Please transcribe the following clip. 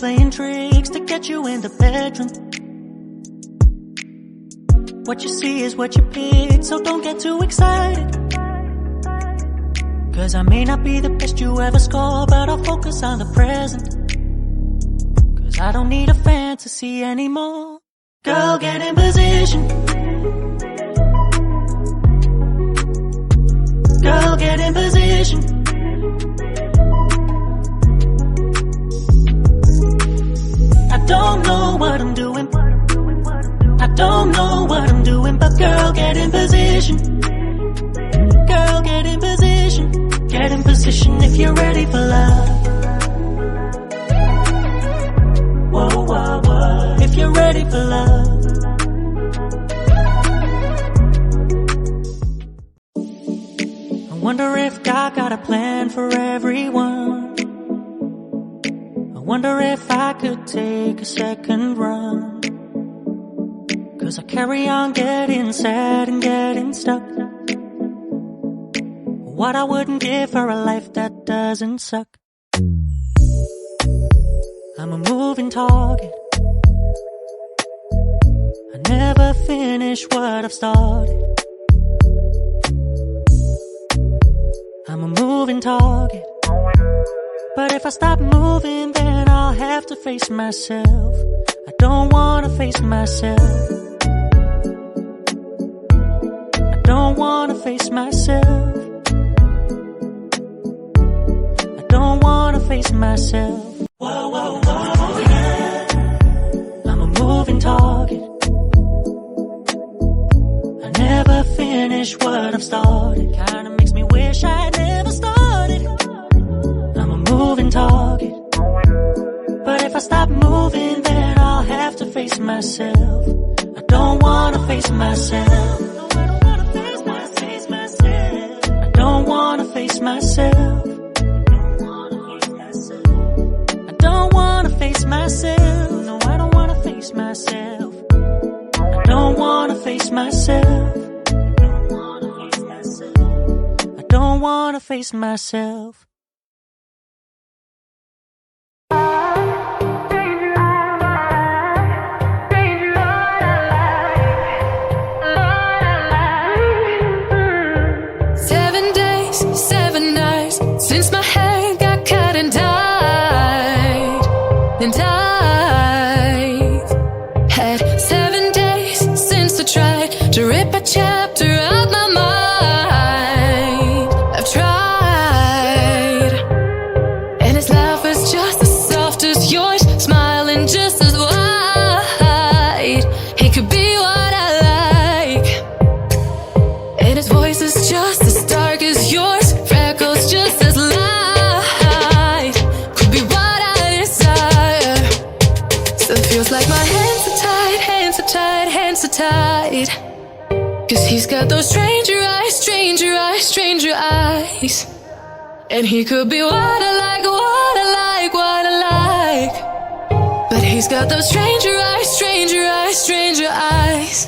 playing tricks to get you in the bedroom. What you see is what you pick, so don't get too excited. Cause I may not be the best you ever score, but I'll focus on the present. Cause I don't need a fantasy anymore. Girl, get in position. Girl, get in position. I don't know what I'm doing. I don't know what I'm doing, but girl, get in position. Girl, get in position. Get in position if you're ready for love. Whoa, whoa, whoa. If you're ready for love. I wonder if God got a plan for everyone. I wonder if I could take a second run. Cause I carry on getting sad and getting stuck. What I wouldn't give for a life that doesn't suck. I'm a moving target. I never finish what I've started. I'm a moving target. But if I stop moving, then I'll have to face myself. I don't wanna face myself. I don't wanna face myself. I don't wanna face myself. Whoa, whoa, whoa, yeah. I'm a moving target. I never finish what I've started. Kinda makes me wish I never started. I'm a moving target. But if I stop moving, then I'll have to face myself. I don't wanna face myself. I don't wanna face myself. I don't wanna face myself. No, I don't wanna face myself. I don't wanna face myself. I don't wanna face myself. Since my hair got cut and dyed, and I've had 7 days since I tried to rip a chapter out my mind. I've tried, and his laugh is just as soft as yours, smiling just as wide. He could be what I like, and his voice is just as dark as yours, freckles just as like my hands are tied, hands are tied, hands are tied. Cause he's got those stranger eyes, stranger eyes, stranger eyes. And he could be what I like, what I like, what I like. But he's got those stranger eyes, stranger eyes, stranger eyes.